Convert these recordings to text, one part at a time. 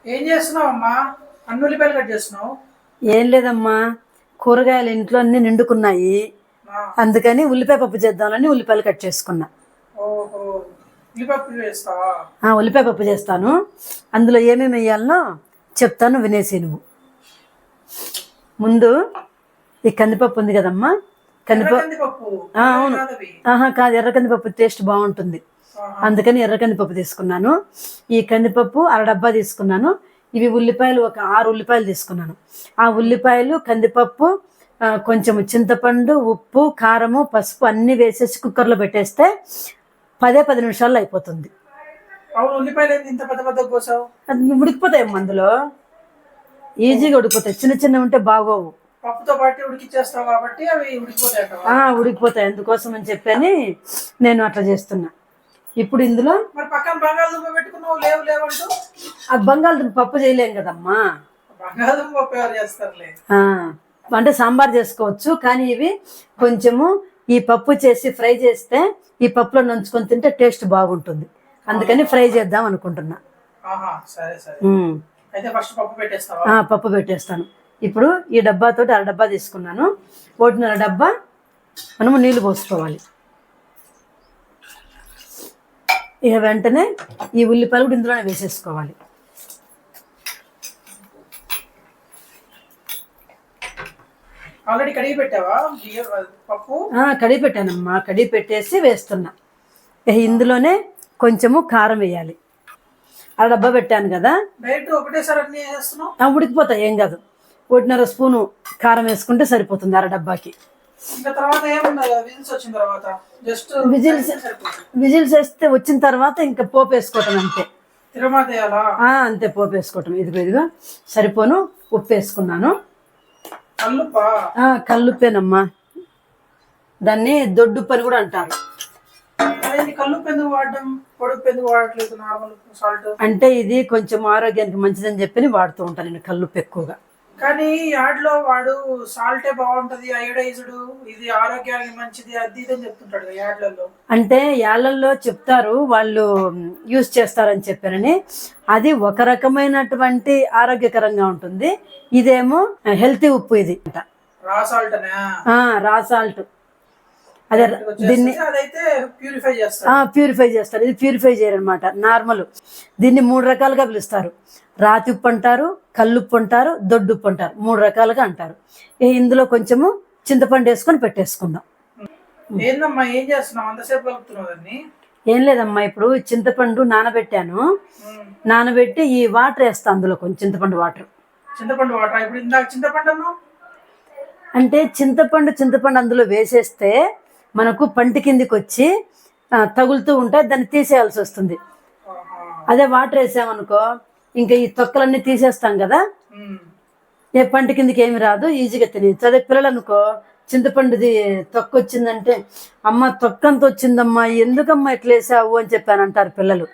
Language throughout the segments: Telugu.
ఏం చేస్తున్నావు అమ్మా? అన్ని ఉల్లిపాయలు కట్ చేస్తున్నావు? ఏం లేదమ్మా, కూరగాయలు ఇంట్లో అన్ని నిండుకున్నాయి. అందుకని ఉల్లిపాయ పప్పు చేద్దామని ఉల్లిపాయలు కట్ చేసుకున్నా. ఓహో, ఉల్లిపప్పు వేస్తావా? ఉల్లిపాయ పప్పు చేస్తాను. అందులో ఏమేమి వేయాలనో చెప్తాను, వినేసి నువ్వు. ముందు ఈ కందిపప్పు ఉంది కదమ్మా, కందిపప్పు. అవును. కాదు, ఎర్ర కందిపప్పు టేస్ట్ బాగుంటుంది, అందుకని ఎర్ర కందిపప్పు తీసుకున్నాను. ఈ కందిపప్పు అరడబ్బా తీసుకున్నాను. ఇవి ఉల్లిపాయలు ఒక 6 ఉల్లిపాయలు తీసుకున్నాను. ఆ ఉల్లిపాయలు, కందిపప్పు, కొంచెం చింతపండు, ఉప్పు, కారము, పసుపు అన్నీ వేసేసి కుక్కర్లో పెట్టేస్తే 10 నిమిషాల్లో అయిపోతుంది. అవును, ఉల్లిపాయలు ఇంత పెద్ద పెద్ద కోసావు? అది ఉడికిపోతాయి అందులో, ఈజీగా ఉడికిపోతాయి. చిన్న చిన్న ఉంటే బాగోవు. పప్పుతో పాటు ఉడికిచ్చేస్తావు కాబట్టి అవి ఉడికిపోతాయి. ఉడికిపోతాయి, అందుకోసం అని చెప్పని నేను అట్లా చేస్తున్నా. ఇప్పుడు ఇందులో మరి పక్కన బంగాళదుంప పెట్టుకున్నావు, లేవంటూ. ఆ బంగాళదుంప పప్పు చేయలేం కదమ్మా. బంగాళదుంప పప్పు ఎవరు చేస్తారులే. అంటే సాంబార్ చేసుకోవచ్చు, కానీ ఇవి కొంచెము ఈ పప్పు చేసి ఫ్రై చేస్తే ఈ పప్పులో నంచుకొని తింటే టేస్ట్ బాగుంటుంది, అందుకని ఫ్రై చేద్దాం అనుకుంటున్నా. సరే సరే, అయితే ఫస్ట్ పప్పు పెట్టేస్తావా? పప్పు పెట్టేస్తాను. ఇప్పుడు ఈ డబ్బాతోటి అరడబ్బా తీసుకున్నాను. 1.5 డబ్బా మనము నీళ్లు పోసుకోవాలి. ఇక వెంటనే ఈ ఉల్లిపాయలు కూడా ఇందులోనే వేసేసుకోవాలి. ఆల్రెడీ కడిగి పెట్టావా పప్పు? కడిగి పెట్టానమ్మా, కడిగి పెట్టేసి వేస్తున్నా. ఇందులోనే కొంచెము కారం వేయాలి. అరడబ్బా పెట్టాను కదా, డైరెక్ట్ ఒకటేసారి అన్ని వేసేస్తున్నావు? ఉడికిపోతాయి, ఏం కాదు. 1.5 స్పూను కారం వేసుకుంటే సరిపోతుంది అరడబ్బాకి. తర్వాత ఏముండదు, విజిల్స్ వచ్చిన తర్వాత జస్ట్ విజిల్స్ వేస్తే వచ్చిన తర్వాత ఇంకా పోపు వేసుకోవటం అంతే. అంతే, పోపు వేసుకోవటం. ఇదిగో సరిపోను ఉప్పు వేసుకున్నాను. కల్లుప్పేనమ్మా, దాన్ని దొడ్డుప్పు అని కూడా అంటారు. అంటే ఇది కొంచెం ఆరోగ్యానికి మంచిదని చెప్పి వాడుతూ ఉంటాను నేను కల్లుప్పు ఎక్కువగా. కానీ యాడ్లో వాడు సాల్టే బాగుంటది, అయోడైజ్డ్, ఇది ఆరోగ్యానికి మంచిది, అది ఇదని చెప్తుంటాడు యాడ్లలో. అంటే యాడ్లలో చెప్తారు, వాళ్ళు యూజ్ చేస్తారని చెప్పారని. అది ఒక రకమైనటువంటి ఆరోగ్యకరంగా ఉంటుంది, ఇదేమో హెల్తీ ఉప్పు. ఇది రా సాల్ట్. రా సాల్ట్. అదే దీన్ని ప్యూరిఫై చేస్తారు. ఇది ప్యూరిఫై చేయరనమాట, నార్మల్. దీన్ని 3 రకాలుగా పిలుస్తారు. రాతి ఉప్పు అంటారు, కల్లుప్పు అంటారు, దొడ్డుప్పు అంటారు. 3 రకాలుగా అంటారు. ఇందులో కొంచెము చింతపండు వేసుకొని పెట్టేసుకుందాం. ఏం లేదమ్మా, ఇప్పుడు చింతపండు నానబెట్టాను. నానబెట్టి ఈ వాటర్ వేస్తా అందులో, కొంచెం చింతపండు వాటర్. అంటే చింతపండు అందులో వేసేస్తే మనకు పంటి కిందికి వచ్చి తగులుతూ ఉంటే దాన్ని తీసేయాల్సి వస్తుంది. అదే వాటర్ వేసామనుకో ఇంకా ఈ తొక్కలన్నీ తీసేస్తాం కదా, ఏ పంట కిందకి ఏమి రాదు, ఈజీగా తినేయచ్చు. అదే పిల్లలు అనుకో, చింతపండుది తొక్క వచ్చిందంటే అమ్మ తొక్కంత వచ్చిందమ్మా, ఎందుకమ్మా ఇట్లా వేసావు అని చెప్పాను అంటారు పిల్లలు.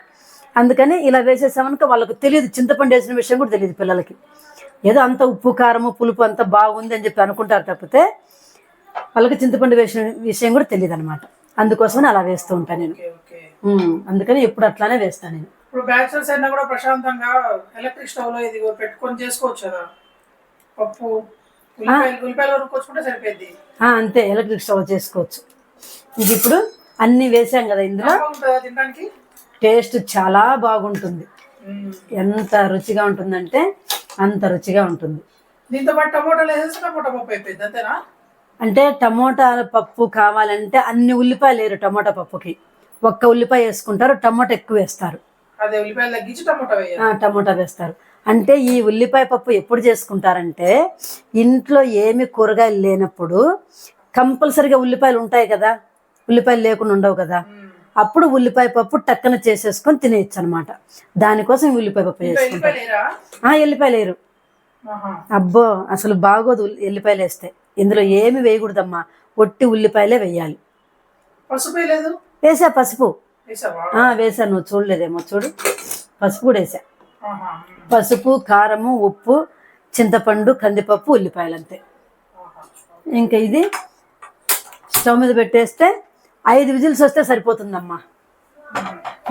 అందుకని ఇలా వేసేసామనుకో వాళ్ళకు తెలియదు, చింతపండు వేసిన విషయం కూడా తెలియదు పిల్లలకి. ఏదో అంత ఉప్పు కారము పులుపు అంతా బాగుంది అని చెప్పి అనుకుంటారు తప్పితే వాళ్ళకి చింతపండు వేసిన విషయం కూడా తెలియదు అనమాట. అందుకోసమని అలా వేస్తూ ఉంటాను నేను. అందుకని ఎప్పుడు అట్లానే వేస్తాను నేను. ఇప్పుడు బ్యాచిలర్స్ అయినా కూడా ప్రశాంతంగా ఎలక్ట్రిక్ స్టవ్ లో ఇది పెట్టుకొని చేసుకోవచ్చు కదా పప్పు. ఉల్లిపాయలు వరుక్కొచ్చుకుంటే సరిపోద్ది. అంతే, ఎలక్ట్రిక్ స్టవ్ చేసుకోవచ్చు. ఇది ఇప్పుడు అన్ని వేసాం కదా ఇందులో, తినడానికి టేస్ట్ చాలా బాగుంటుంది. ఎంత రుచిగా ఉంటుందంటే అంత రుచిగా ఉంటుంది. దీంతో పాటు టమోటాలు వేసేసి టమోటా పప్పు అయిపోయింది, అంతేనా? అంటే టమోటా పప్పు కావాలంటే అన్ని ఉల్లిపాయలు వేయరు టమోటా పప్పుకి, ఒక్క ఉల్లిపాయ వేసుకుంటారు, టమోటా ఎక్కువ వేస్తారు. టమోటా వేస్తారు. అంటే ఈ ఉల్లిపాయ పప్పు ఎప్పుడు చేసుకుంటారంటే ఇంట్లో ఏమి కూరగాయలు లేనప్పుడు కంపల్సరిగా ఉల్లిపాయలు ఉంటాయి కదా, ఉల్లిపాయలు లేకుండా ఉండవు కదా, అప్పుడు ఉల్లిపాయ పప్పు టక్కన చేసేసుకొని తినేయచ్చు అనమాట. దానికోసం ఉల్లిపాయ పప్పు చేసుకుంటారు. ఎల్లిపాయలు వేయరు. అబ్బో, అసలు బాగోదు ఎల్లిపాయలు వేస్తే. ఇందులో ఏమి వేయకూడదమ్మా, ఒట్టి ఉల్లిపాయలే వేయాలి. వేసా పసుపు, వేసా, నువ్వు చూడలేదేమో, చూడు పసుపు కూడా వేసా. పసుపు, కారము, ఉప్పు, చింతపండు, కందిపప్పు, ఉల్లిపాయలు, అంతే. ఇంకా ఇది స్టవ్ మీద పెట్టేస్తే 5 విజిల్స్ వస్తే సరిపోతుందమ్మా,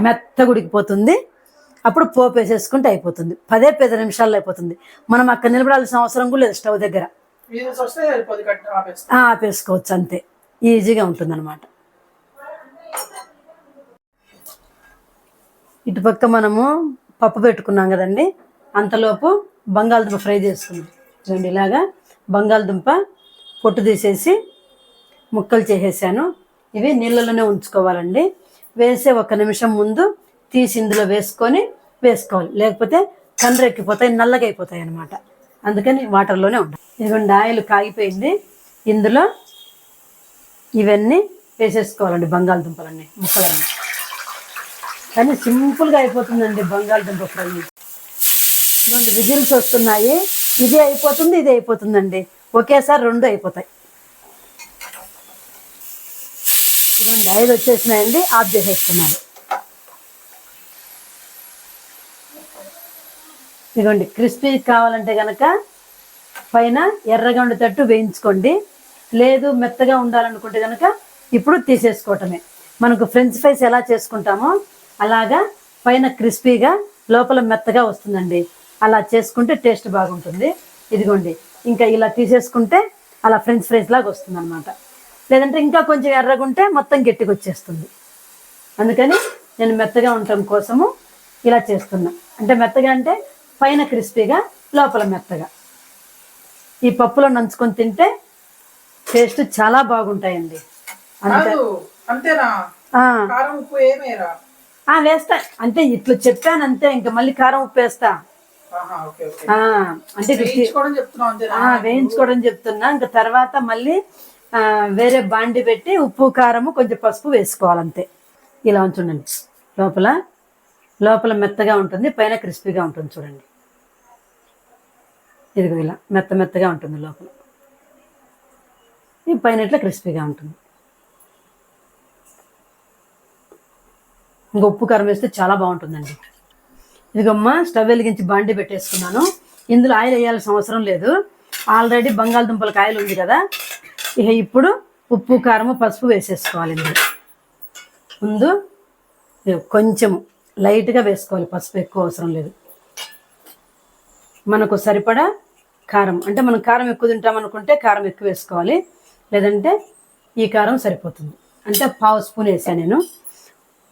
మెత్తగా ఉడికిపోతుంది. అప్పుడు పోపు వేసేసుకుంటే అయిపోతుంది. 10 నిమిషాల్లో అయిపోతుంది. మనం అక్కడ నిలబడాల్సిన అవసరం కూడా లేదు స్టవ్ దగ్గర. విజిల్స్ వస్తే సరిపోదు, ఆపేస్తా. ఆపేసుకోవచ్చు అంతే, ఈజీగా ఉంటుంది అనమాట. ఇటుపక్క మనము పప్పు పెట్టుకున్నాం కదండి, అంతలోపు బంగాళదుంప ఫ్రై చేసుకుందాం. చూడండి, ఇలాగా బంగాళదుంప పొట్టు తీసేసి ముక్కలు చేసేసాను. ఇవి నీళ్ళలోనే ఉంచుకోవాలండి. వేసే 1 నిమిషం ముందు తీసి ఇందులో వేసుకోవాలి, లేకపోతే కండ్రెక్కిపోతాయి, నల్లగా అయిపోతాయి అన్నమాట. అందుకని వాటర్లోనే ఉండాలి. ఇదిగోండి, ఆయిల్ కాగిపోయింది. ఇందులో ఇవన్నీ వేసేసుకోవాలండి, బంగాళదుంపలన్నీ, ముక్కలన్నీ. కానీ సింపుల్గా అయిపోతుందండి బంగాళదుంప ఫ్రై. ఇదిగోండి, విజిల్స్ వస్తున్నాయి. ఇది అయిపోతుంది, ఇది అయిపోతుందండి, ఒకేసారి 2 అయిపోతాయి. ఇదిగోండి, 5 వచ్చేసినాయండి, ఆఫ్ చేసేస్తున్నాను. ఇదిగోండి, క్రిస్పీ కావాలంటే కనుక పైన ఎర్రగా ఉండేటట్టు వేయించుకోండి. లేదు మెత్తగా ఉండాలనుకుంటే కనుక ఇప్పుడు తీసేసుకోవటమే. మనకు ఫ్రెంచ్ ఫ్రైస్ ఎలా చేసుకుంటామో అలాగా పైన క్రిస్పీగా లోపల మెత్తగా వస్తుందండి. అలా చేసుకుంటే టేస్ట్ బాగుంటుంది. ఇదిగోండి, ఇంకా ఇలా తీసేసుకుంటే అలా ఫ్రెంచ్ ఫ్రైస్ లాగా వస్తుంది అనమాట. లేదంటే ఇంకా కొంచెం ఎర్రగుంటే మొత్తం గట్టిగా వచ్చేస్తుంది. అందుకని నేను మెత్తగా ఉండటం కోసము ఇలా చేస్తున్నా. అంటే మెత్తగా అంటే పైన క్రిస్పీగా లోపల మెత్తగా. ఈ పప్పులో నంచుకొని తింటే టేస్ట్ చాలా బాగుంటాయండి. అంతేనా? కారం ఉప్పు ఏమేరా? వేస్తా, అంటే ఇట్లా చెప్పాను అంతే. ఇంకా మళ్ళీ కారం ఉప్పు వేస్తా. అంటే వేయించుకోవడం చెప్తున్నా. ఇంకా తర్వాత మళ్ళీ వేరే బాండి పెట్టి ఉప్పు కారము కొంచెం పసుపు వేసుకోవాలంతే. ఇలా ఉంచుండండి, లోపల మెత్తగా ఉంటుంది, పైన క్రిస్పీగా ఉంటుంది. చూడండి, ఇదిగో ఇలా మెత్తగా ఉంటుంది లోపల, ఈ పైన ఇట్లా క్రిస్పీగా ఉంటుంది. ఇంకా ఉప్పు కారం వేస్తే చాలా బాగుంటుందండి. ఇదిగమ్మా, స్టవ్ వెలిగించి బాండి పెట్టేసుకున్నాను. ఇందులో ఆయిల్ వేయాల్సిన అవసరం లేదు, ఆల్రెడీ బంగాళదుంపలకు ఆయిల్ ఉంది కదా. ఇక ఇప్పుడు ఉప్పు కారము పసుపు వేసేసుకోవాలి. ఇందులో ముందు కొంచెం లైట్గా వేసుకోవాలి పసుపు, ఎక్కువ అవసరం లేదు. మనకు సరిపడా కారం, అంటే మనం కారం ఎక్కువ తింటామనుకుంటే కారం ఎక్కువ వేసుకోవాలి, లేదంటే ఈ కారం సరిపోతుంది. అంటే 1/2 స్పూన్ వేసాను నేను.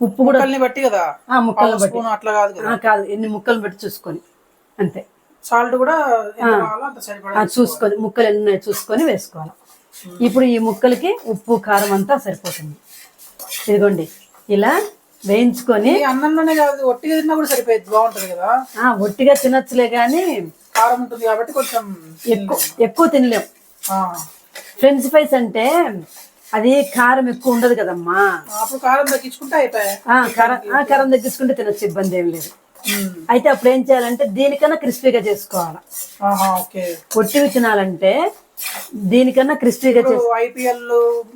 ఉప్పు కూడా బట్టి కదా, ముక్కల్ని బట్టి, అట్లా కాదు, ఎన్ని ముక్కలు బట్టి చూసుకొని అంతే. సాల్ట్ కూడా చూసుకొని, ముక్కలు ఎన్ని ఉన్నాయో చూసుకొని వేసుకోవాలి. ఇప్పుడు ఈ ముక్కలకి ఉప్పు కారం అంతా సరిపోతుంది. ఇదిగోండి, ఇలా వేయించుకొని అన్నంలోనే కాదు, ఒట్టిగా తిన్నా కూడా సరిపోయింది, బాగుంటుంది కదా. ఒట్టిగా తినొచ్చులే కానీ కారం ఉంటుంది కాబట్టి కొంచెం ఎక్కువ తినలేం. ఫ్రెంచ్ ఫ్రైస్ అంటే అది కారం ఎక్కువ ఉండదు కదమ్మా, అప్పుడు కారం తగ్గించుకుంటే అయిపోయాయి. కారం తగ్గించుకుంటే తినొచ్చు, ఇబ్బంది ఏం లేదు. అయితే అప్పుడు ఏం చేయాలంటే దీనికన్నా క్రిస్పీగా చేసుకోవాలి. ఒట్టివి తినాలంటే దీనికన్నా క్రిస్పీగా ఐపీఎల్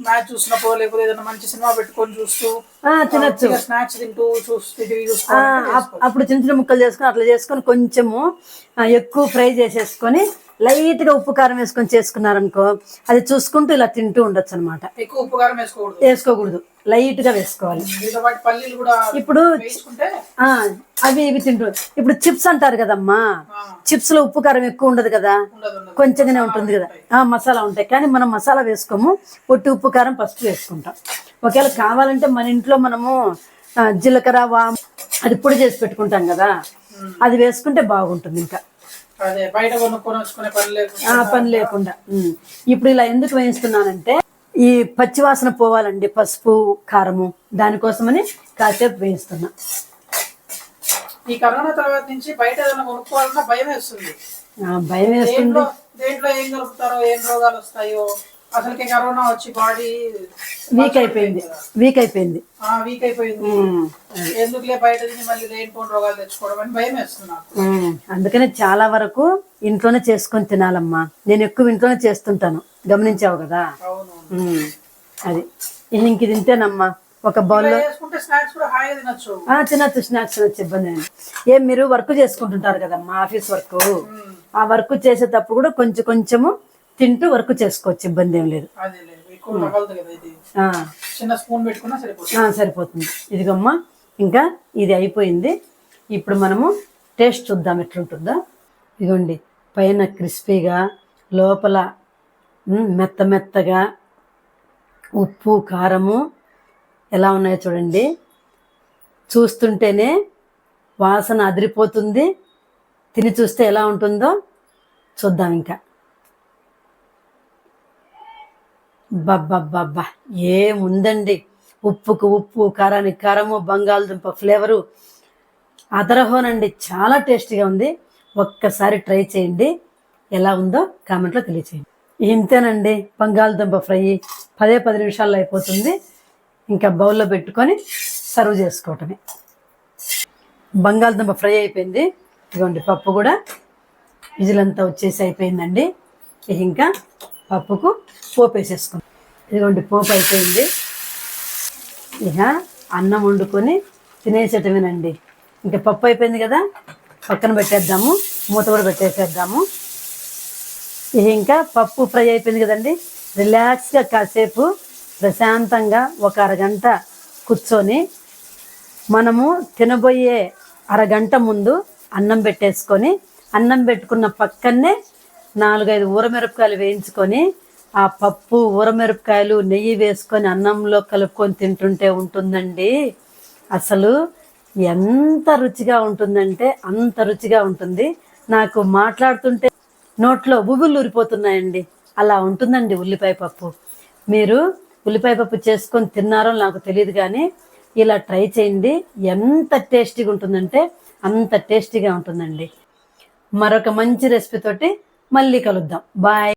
మ్యాచ్ చూసినప్పుడు, లేకపోతే ఏదైనా మంచి సినిమా పెట్టుకొని చూస్తూ తినొచ్చు, స్నాక్స్ తింటూ అప్పుడు చిన్న చిన్న ముక్కలు చేసుకొని అట్లా చేసుకొని కొంచెము ఎక్కువ ఫ్రై చేసేసుకొని లైట్గా ఉప్పు కారం వేసుకొని చేసుకున్నారనుకో, అది చూసుకుంటూ ఇలా తింటూ ఉండొచ్చు అనమాట. ఎక్కువ ఉప్పు కారం వేసుకోకూడదు, లైట్ గా వేసుకోవాలి. ఇప్పుడు అవి ఇవి తింటూ, ఇప్పుడు చిప్స్ అంటారు కదమ్మా, చిప్స్ లో ఉప్పు కారం ఎక్కువ ఉండదు కదా, కొంచెంగానే ఉంటుంది కదా, మసాలా ఉంటాయి. కానీ మనం మసాలా వేసుకోము, పొట్టి ఉప్పు కారం పసుపు వేసుకుంటాం. ఒకవేళ కావాలంటే మన ఇంట్లో మనము జీలకర్ర వాము అది పొడి చేసి పెట్టుకుంటాం కదా, అది వేసుకుంటే బాగుంటుంది. ఇంకా పని లేకుండా. ఇప్పుడు ఇలా ఎందుకు వేయిస్తున్నానంటే ఈ పచ్చివాసన పోవాలండి, పసుపు కారము, దానికోసమని కాసేపు వేయిస్తున్నా. ఈ కరోనా తర్వాత నుంచి బయట ఏదైనా కొనుక్కోవాలన్నా భయం వేస్తుంది. దేంట్లో ఏం కలుపుతారో, ఏం రోగాలు వస్తాయో. అసలుకి కరోనా వచ్చి బాడీ వీక్ అయిపోయింది. ఎందుకులే బయట మళ్ళీ లేనిపోయిన రోగాలు తెచ్చుకోవడం అని భయం వేస్తుంది. అందుకనే చాలా వరకు ఇంట్లోనే చేసుకొని తినాలమ్మా. నేను ఎక్కువ ఇంట్లోనే చేస్తుంటాను, గమనించావు కదా. అది ఇంక తింటేనమ్మా ఒక బౌల్లో తినచ్చు, స్నాక్స్ తినచ్చు, ఇబ్బంది ఏం. మీరు వర్క్ చేసుకుంటుంటారు కదమ్మా, ఆఫీస్ వర్క్, ఆ వర్క్ చేసేటప్పుడు కూడా కొంచెం కొంచెము తింటూ వర్క్ చేసుకోవచ్చు, ఇబ్బంది ఏం లేదు. సరిపోతుంది. ఇదిగమ్మా, ఇంకా ఇది అయిపోయింది. ఇప్పుడు మనము టేస్ట్ చూద్దాం ఎట్లుంటుందో. ఇదిగోండి, పైన క్రిస్పీగా, లోపల మెత్త మెత్తగా, ఉప్పు కారము ఎలా ఉన్నాయో చూడండి. చూస్తుంటేనే వాసన అదిరిపోతుంది. తిని చూస్తే ఎలా ఉంటుందో చూద్దాం. ఇంకా బబ్బబ్బబ్బా, ఏముందండి! ఉప్పుకు ఉప్పు, కారానికి కారము, బంగాళదుంప ఫ్లేవరు అదరహోనండి. చాలా టేస్టీగా ఉంది. ఒక్కసారి ట్రై చేయండి. ఎలా ఉందో కామెంట్లో తెలియచేయండి. ఇంతేనండి, బంగాళదుంప ఫ్రై 10 నిమిషాల్లో అయిపోతుంది. ఇంకా బౌల్లో పెట్టుకొని సర్వ్ చేసుకోవటమే. బంగాళదుంప ఫ్రై అయిపోయింది. ఇదిగోండి, పప్పు కూడా విజిలంతా వచ్చేసి అయిపోయిందండి. ఇంకా పప్పుకు పోపు వేసేసుకుందాం. ఇదిగోండి, పోపు అయిపోయింది. ఇక అన్నం వండుకొని తినేసేటమేనండి. ఇంకా పప్పు అయిపోయింది కదా, పక్కన పెట్టేద్దాము. మూత కూడా పెట్టేసేద్దాము. ఇంకా పప్పు ఫ్రై అయిపోయింది కదండి. రిలాక్స్గా కాసేపు ప్రశాంతంగా ఒక అరగంట కూర్చొని మనము తినబోయే అరగంట ముందు అన్నం పెట్టేసుకొని, అన్నం పెట్టుకున్న పక్కనే 4-5 ఊరమిరపకాయలు వేయించుకొని, ఆ పప్పు ఊరమిరపకాయలు నెయ్యి వేసుకొని అన్నంలో కలుపుకొని తింటుంటే ఉంటుందండి. అసలు ఎంత రుచిగా ఉంటుందంటే అంత రుచిగా ఉంటుంది. నాకు మాట్లాడుతుంటే నోట్లో బుబులు ఊరిపోతున్నాయండి. అలా ఉంటుందండి ఉల్లిపాయ పప్పు. మీరు ఉల్లిపాయ పప్పు చేసుకొని తిన్నారో నాకు తెలియదు, కానీ ఇలా ట్రై చేయండి. ఎంత టేస్టీగా ఉంటుందంటే అంత టేస్టీగా ఉంటుందండి. మరొక మంచి రెసిపీ తోటి మళ్ళీ కలుద్దాం. బాయ్.